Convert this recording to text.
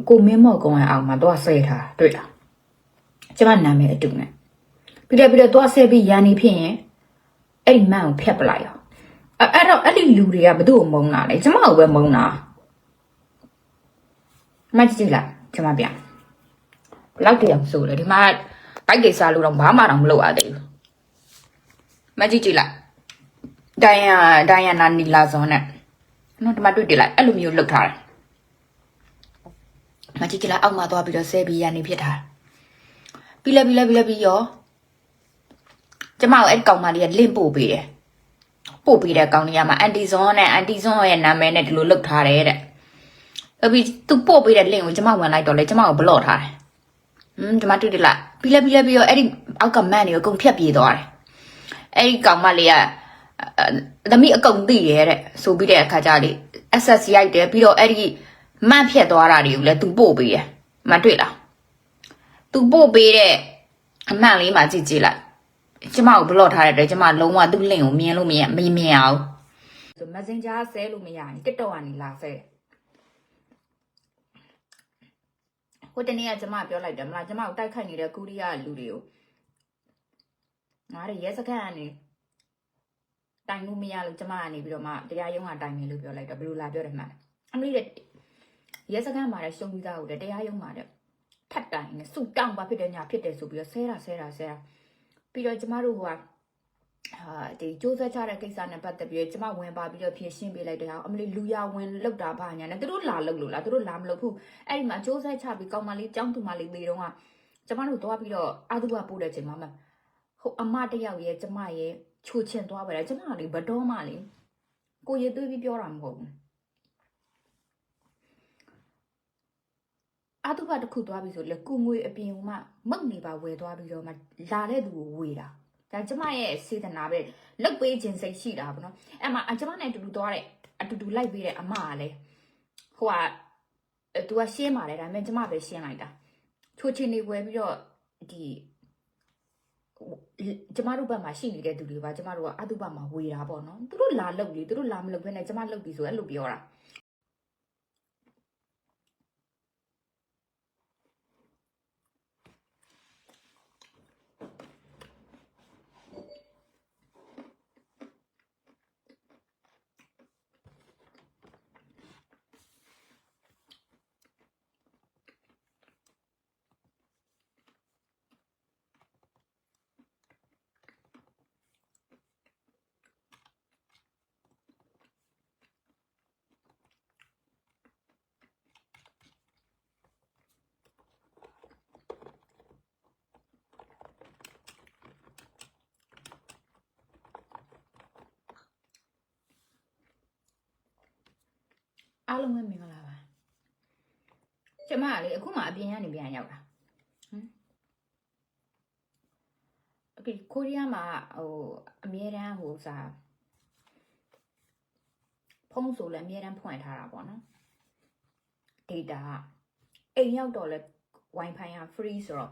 ကိုမင်းမော့ကုန်းအောင်မှာတော့ဆဲထားတွေ့လားကျမနာမည်အတူနဲ့ပြီးတော့တော့ဆဲပြီးရန်နေဖြစ်ရင်အဲ့ဒီမန်ကိုဖျက်ပလိုက်ရောအဲ့တော့အဲ့ဒီလူတွေကဘသူ့ကိုမုန်းတာလဲကျမကိုပဲမုန်းတာမကြည့်လားကျမပြန်ဘလောက်တည်းအောင်ဆိုလေဒီမှာဘိုက်ကိစ္စလို့တော့ဘာမှတော့မလုပ်ရသေးဘူးမကြည့်လားဒိုင်ယာနာနီလာဇွန်နဲ့နော်ဒီမှာတွေ့တယ်လိုက်အဲ့လိုမျိုးလုပ်ထားတယ်မကြည့်လားအောက်မှာသွားပြီးတော့ဆဲပြီးရန်နေဖြစ်ထားပြီးရောကျမကိုအဲ့ကောင်မလေးကလင့်ပို့ပေးတယ်ပို့ပေးတဲ့ကောင်လေးကမှအန်တီဇွန်ရဲ့နာမည်နဲ့ဒီလိုလုပ်ထားတယ်တဲ့ပြီးသူပို့ပေးတဲ့လင့်ကိုကျမဝင်လိုက်တော့လေကျမကိုဘလော့ထားတယ်ဒီမှာတွေ့တယ်လားပြီးရောအဲ့ဒီအောက်ကမန်တွေကိုအကုန်ဖြတ်ပြေးသွားတယ်အဲ့ဒီကောင်မလေးကသမီးအကုန်သိရဲတဲ့ဆိုပြီးတဲ့အခါကျလေ access ရိုက်တယ်ပြီးတော့အဲ့ဒီမန့်ဖြတ်သွားတာတွေကိုလည်းသူပို့ပေးတယ်မတွေ့လားသူပို့ပေးတဲ့အမှန်လေးမှကြည့်လိုက်ကျမကိုဘလော့ထားတဲ့အတွက်ကျမလုံးဝသူ့လင့်ကိုမြင်လို့မမြင်အောင်ဆို Messenger ဆဲလို့မရရင် TikTok ကနေလာဆဲဟိုတနေ့ကကျမပြောလိုက်တယ်မလားကျမကိုတိုက်ခိုက်နေတဲ့ကူရီးယားလူတွေကိုငါတို့ရဲစခန်းကနေတိုင်လို့မရလို့ကျမကနေပြီးတော့မှတရားရုံးကတိုင်မယ်လို့ပြောလိုက်တော့ဘယ်လိုလာပြောတယ်မှန်းအမလေးတဲ့ရဲစခန်းမှာလည်းရှုံးပြီးသားဟုတ်တယ်တရားရုံးမှာတဲ့ထပ်တိုင်နဲ့စုတောင်းပါဖြစ်တယ်ညာဖြစ်တယ်ဆိုပြီးတော့ဆဲတာပြီးတော့ကျမတို့ကဒီကြိုးစားချတဲ့ကိစ္စနဲ့ပတ်သက်ပြီးကျမဝင်ပါပြီးတော့ဖြည့်ရှင်းပေးလိုက်တယ်အောင်အမလေးလူရဝင်လောက်တာဘာညာနဲ့သူတို့လာလောက်လို့လားသူတို့လာမလို့ဘူးအဲ့ဒီမှာကြိုးစားချပြီးကောင်းမလေးကြောင်းသူမလေးသေးတော့ကကျမတို့သွားပြီးတော့အာသုဘပို့တဲ့ချိန်မှာဟိုအမတယောက်ရဲ့ကျမရဲ့ချိုချင်သွားပါတယ်ကျမလေးဘတော်မှလေးကိုရသွေးပြီးပြောတာမဟုတ်ဘူးအာသုဘတစ်ခုသွားပြီဆိုလေကုငွေအပြင်မှာမုတ်နေပါဝယ်သွားပြီးတော့မှလာတဲ့သူကိုဝေတာဒါကျမရဲ့စေတနာပဲလုတ်ပေးခြင်းစိတ်ရှိတာဗောနော်အဲ့မှာကျမနဲ့အတူတူသွားတဲ့အတူတူလိုက်ပေးတဲ့အမကလည်းဟိုကသူကရှင်းပါလေဒါပေမဲ့ကျမပဲရှင်းလိုက်တာချိုချင်နေဝယ်ပြီးတော့ဒီကျမတို့ဘက်မှာရှိနေတဲ့သူတွေပါကျမတို့ကအတုပမှာဝေတာပေါ့နော်သူတို့လာလုတ်လေသူတို့လာမလုတ်ဘဲနဲ့ကျမလုတ်ပြီဆိုအဲ့လိုပြောတာအားလုံးပဲမင်္ဂလာပါကျမကလေအခုမှအပြင်ကနေပြန်ရောက်တာအခုကိုရီးယားမှာဟိုအမြဲတမ်းဟိုစားဖုန်းဆိုလည်းအမြဲတမ်းဖွင့်ထားတာပေါ့နော် data အိမ်ရောက်တော့လဲ wifi က free ဆိုတော့